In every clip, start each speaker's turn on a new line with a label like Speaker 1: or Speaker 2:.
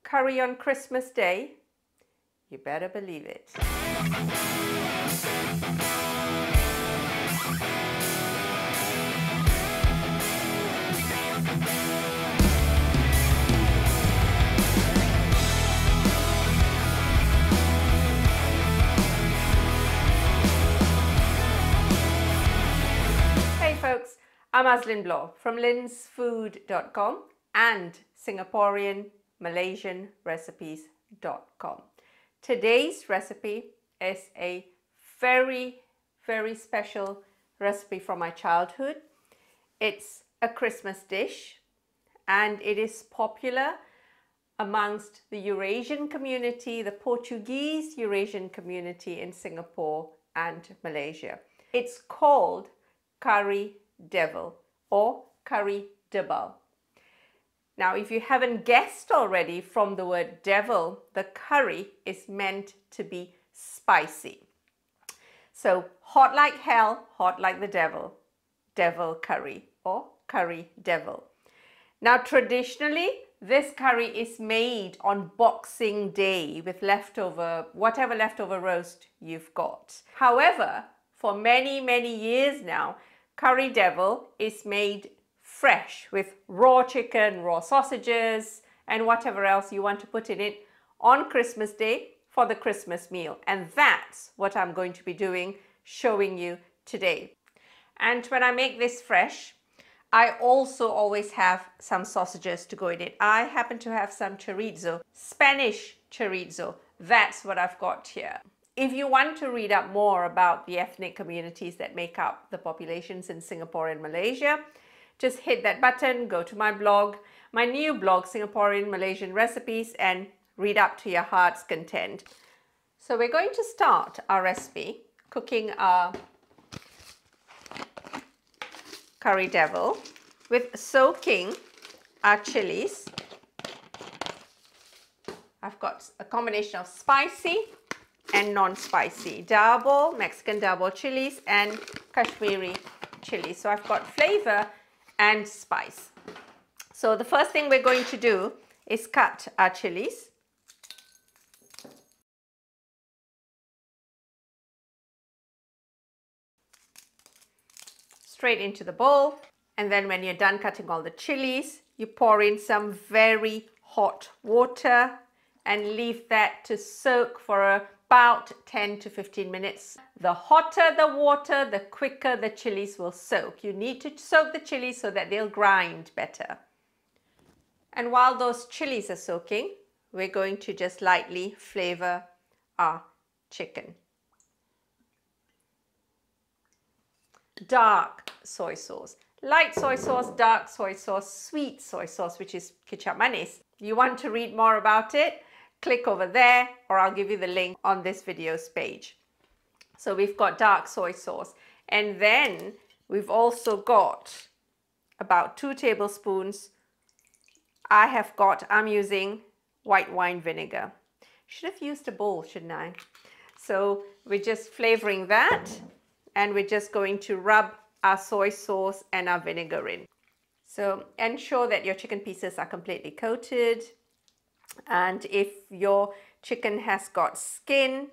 Speaker 1: Curry on Christmas Day? You better believe it. Hey folks, I'm Aslin Bloor from linsfood.com and Singaporean Malaysian recipes.com. Today's recipe is a very special recipe from my childhood. It's a Christmas dish and it is popular amongst the Eurasian community, the Portuguese Eurasian community in Singapore and Malaysia. It's called Kari Debal or Kari Debal. Now, if you haven't guessed already from the word devil, the curry is meant to be spicy. So hot like hell, hot like the devil, devil curry or Kari Debal. Now, traditionally, this curry is made on Boxing Day with whatever leftover roast you've got. However, for many years now, Kari Debal is made fresh with raw chicken, raw sausages, and whatever else you want to put in it on Christmas Day for the Christmas meal. And that's what I'm going to be doing, showing you today. And when I make this fresh, I also always have some sausages to go in it. I happen to have some chorizo, Spanish chorizo. That's what I've got here. If you want to read up more about the ethnic communities that make up the populations in Singapore and Malaysia, just hit that button, go to my blog, my new blog, Singaporean Malaysian Recipes, and read up to your heart's content. So we're going to start our recipe cooking our Kari Debal with soaking our chilies. I've got a combination of spicy and non-spicy, Debal, Mexican Debal chilies, and Kashmiri chilies. So I've got flavor and spice. So the first thing we're going to do is cut our chilies. Straight into the bowl. And then when you're done cutting all the chilies, you pour in some very hot water and leave that to soak for about 10 to 15 minutes. The hotter the water, the quicker the chilies will soak. You need to soak the chilies so that they'll grind better. And while those chilies are soaking, we're going to just lightly flavor our chicken. Dark soy sauce, light soy sauce, dark soy sauce, sweet soy sauce, which is kicap manis. You want to read more about it? Click over there, or I'll give you the link on this video's page. So we've got dark soy sauce, and then we've also got about 2 tablespoons. I'm using white wine vinegar. Should have used a bowl, shouldn't I? So we're just flavoring that, and we're just going to rub our soy sauce and our vinegar in. So ensure that your chicken pieces are completely coated. And if your chicken has got skin,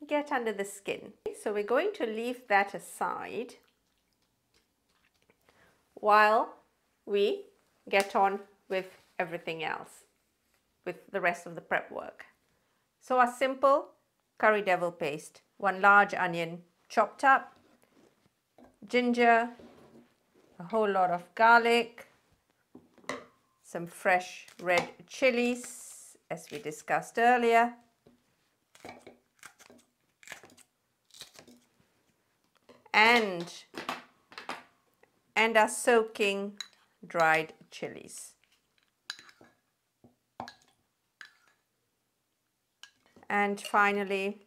Speaker 1: get under the skin. So we're going to leave that aside while we get on with everything else, with the rest of the prep work. So our simple Kari Debal paste, 1 large onion chopped up, ginger, a whole lot of garlic, some fresh red chilies, as we discussed earlier, and our soaking dried chilies. And finally,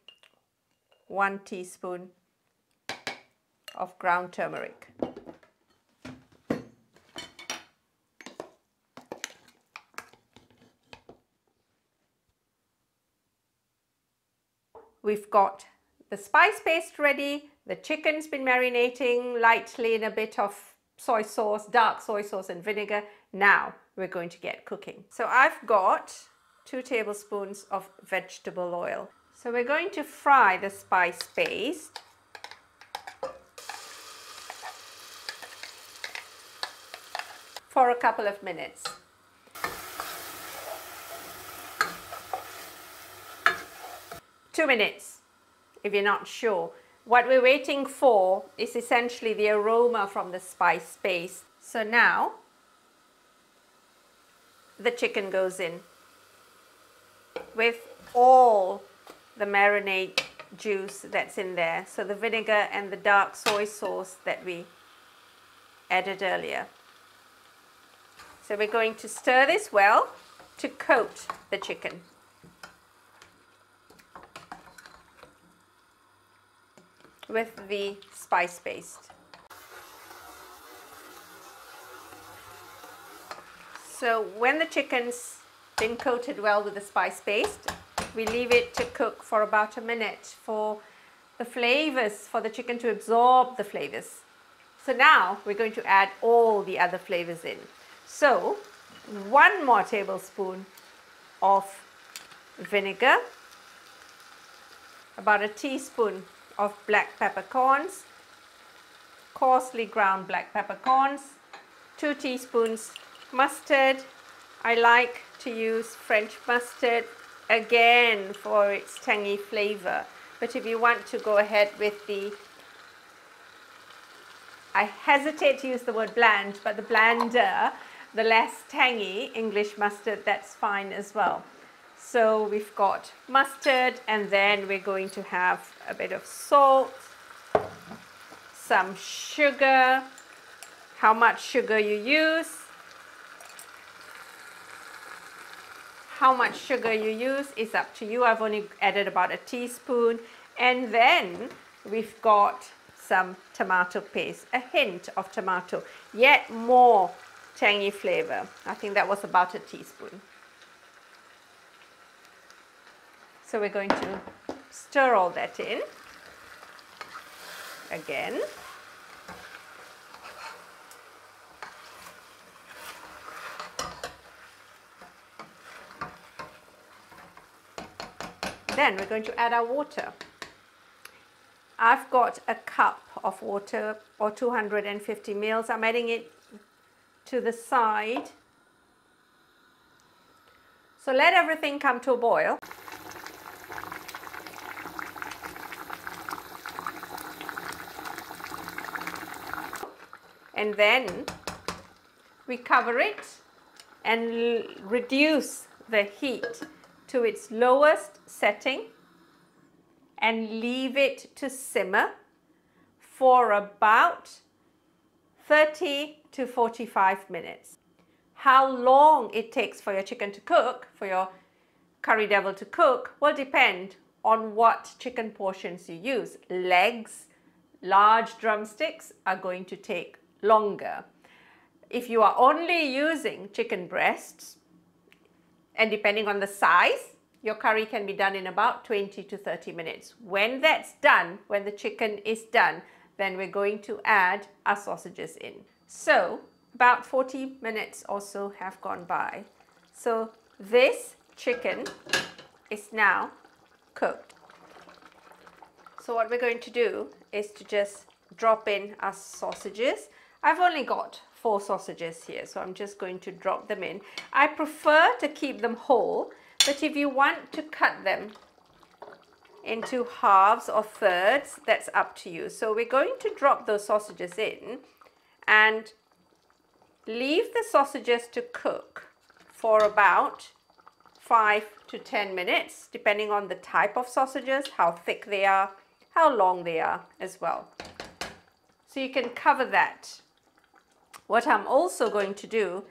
Speaker 1: 1 teaspoon of ground turmeric. We've got the spice paste ready, the chicken's been marinating lightly in a bit of soy sauce, dark soy sauce and vinegar. Now we're going to get cooking. So I've got 2 tablespoons of vegetable oil. So we're going to fry the spice paste. For a couple of minutes. Two minutes, if you're not sure. What we're waiting for is essentially the aroma from the spice paste. So now, the chicken goes in with all the marinade juice that's in there. So the vinegar and the dark soy sauce that we added earlier. So we're going to stir this well to coat the chicken. With the spice paste. So when the chicken's been coated well with the spice paste, we leave it to cook for about a minute for the flavors, for the chicken to absorb the flavors. So now we're going to add all the other flavors in. So 1 more tablespoon of vinegar, about a teaspoon of black peppercorns, coarsely ground black peppercorns, 2 teaspoons mustard. I like to use French mustard again for its tangy flavor, but if you want to go ahead with the, I hesitate to use the word bland, but the blander, the less tangy English mustard, that's fine as well. So we've got mustard, and then we're going to have a bit of salt, some sugar. How much sugar you use, is up to you. I've only added about a teaspoon. And then we've got some tomato paste, a hint of tomato, yet more tangy flavor. I think that was about a teaspoon. So we're going to stir all that in again. Then we're going to add our water. I've got a cup of water, or 250 ml. I'm adding it to the side. So let everything come to a boil. And then we cover it and reduce the heat to its lowest setting and leave it to simmer for about 30 to 45 minutes. How long it takes for your chicken to cook, for your curry devil to cook, will depend on what chicken portions you use. Legs, large drumsticks are going to take longer. If you are only using chicken breasts, and depending on the size, your curry can be done in about 20 to 30 minutes. When that's done, when the chicken is done, then we're going to add our sausages in. So about 40 minutes or so have gone by. So this chicken is now cooked. So what we're going to do is to just drop in our sausages. I've only got 4 sausages here, so I'm just going to drop them in. I prefer to keep them whole, but if you want to cut them into halves or thirds, that's up to you. So we're going to drop those sausages in and leave the sausages to cook for about 5 to 10 minutes, depending on the type of sausages, how thick they are, how long they are as well. So you can cover that. What I'm also going to do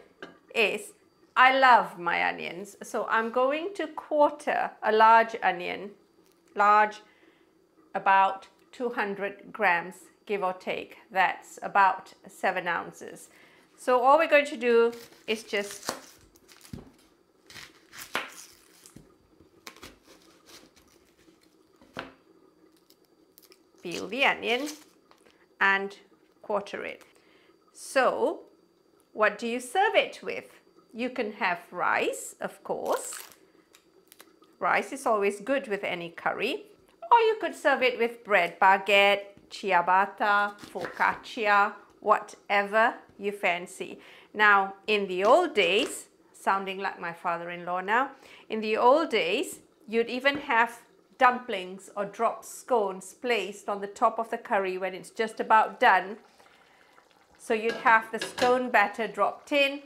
Speaker 1: is, I love my onions, so I'm going to quarter a large onion, large, about 200 grams, give or take. That's about 7 ounces. So all we're going to do is just peel the onion and quarter it. So what do you serve it with? You can have rice, of course, rice is always good with any curry. Or you could serve it with bread, baguette, ciabatta, focaccia, whatever you fancy. Now, in the old days, sounding like my father-in-law now, in the old days, you'd even have dumplings or drop scones placed on the top of the curry when it's just about done. So you'd have the scone batter dropped in,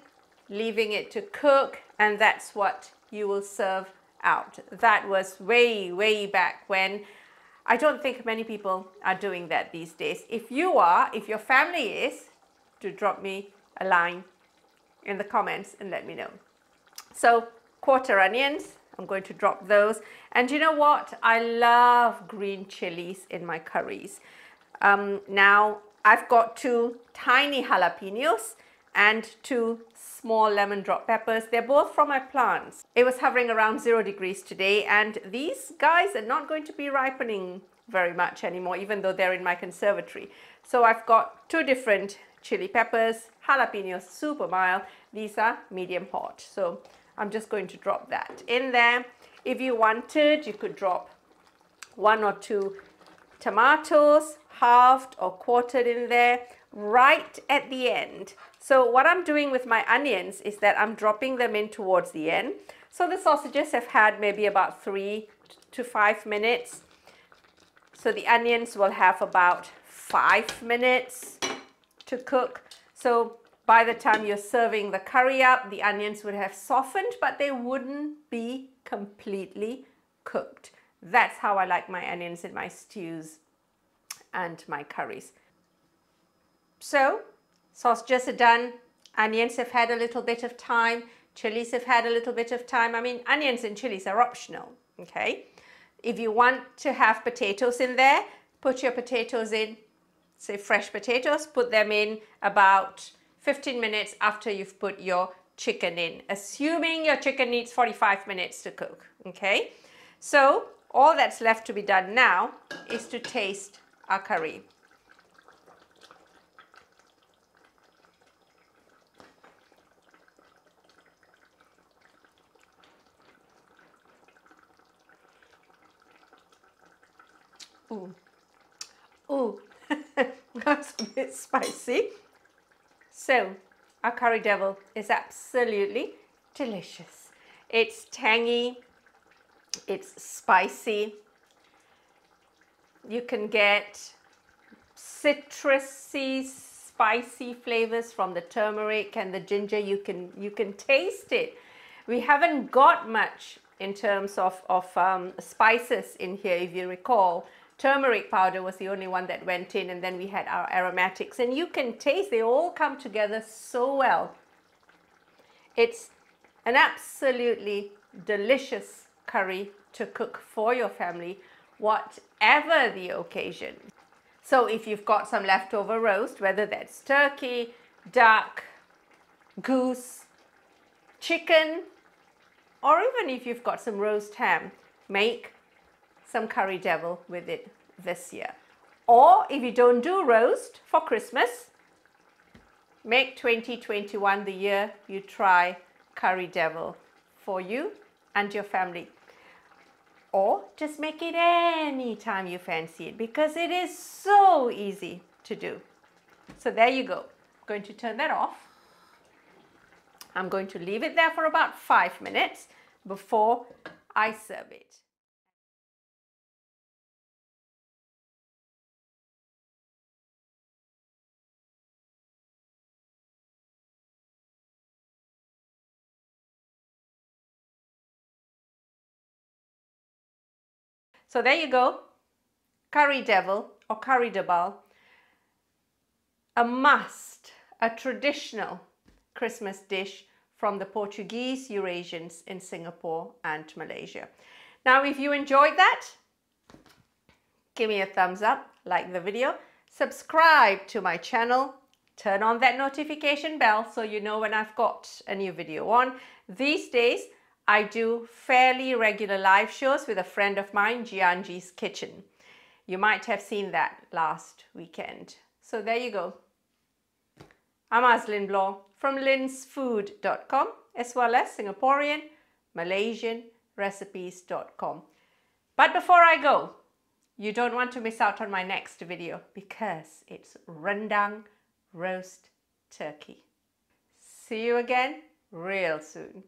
Speaker 1: leaving it to cook, and that's what you will serve out. That was way, way back when. I don't think many people are doing that these days. If you are, if your family is, do drop me a line in the comments and let me know. So, quarter onions, I'm going to drop those. And you know what? I love green chilies in my curries. Now, I've got 2 tiny jalapenos and 2 small lemon drop peppers. They're both from my plants. It was hovering around 0 degrees today, and these guys are not going to be ripening very much anymore, even though they're in my conservatory. So I've got 2 different chili peppers, jalapenos, super mild. These are medium hot. So I'm just going to drop that in there. If you wanted, you could drop 1 or 2 tomatoes, halved or quartered in there, right at the end. So what I'm doing with my onions is that I'm dropping them in towards the end. So the sausages have had maybe about 3 to 5 minutes. So the onions will have about 5 minutes to cook. So by the time you're serving the curry up, the onions would have softened, but they wouldn't be completely cooked. That's how I like my onions in my stews and my curries. So, sausages are done, onions have had a little bit of time, chilies have had a little bit of time. I mean, onions and chilies are optional, okay? If you want to have potatoes in there, put your potatoes in, say fresh potatoes, put them in about 15 minutes after you've put your chicken in, assuming your chicken needs 45 minutes to cook, okay? So, all that's left to be done now is to taste our curry. Ooh, ooh, that's a bit spicy. So, our curry devil is absolutely delicious. It's tangy, it's spicy. You can get citrusy, spicy flavors from the turmeric and the ginger. You can taste it. We haven't got much in terms of spices in here, if you recall. Turmeric powder was the only one that went in, and then we had our aromatics, and you can taste they all come together so well. It's an absolutely delicious curry to cook for your family, whatever the occasion. So if you've got some leftover roast, whether that's turkey, duck, goose, chicken, or even if you've got some roast ham, make some curry devil with it this year. Or if you don't do roast for Christmas, make 2021 the year you try curry devil for you and your family. Or just make it any time you fancy it, because it is so easy to do. So there you go. I'm going to turn that off. I'm going to leave it there for about 5 minutes before I serve it. So there you go, curry devil or curry debal, a must, a traditional Christmas dish from the Portuguese Eurasians in Singapore and Malaysia. Now, if you enjoyed that, give me a thumbs up, like the video, subscribe to my channel, turn on that notification bell so you know when I've got a new video on. These days, I do fairly regular live shows with a friend of mine, Giangi's Kitchen. You might have seen that last weekend. So there you go. I'm Lynn Bloor from linsfood.com, as well as Singaporean, Malaysian streamlinedrecipes.com. But before I go, you don't want to miss out on my next video because it's rendang roast turkey. See you again real soon.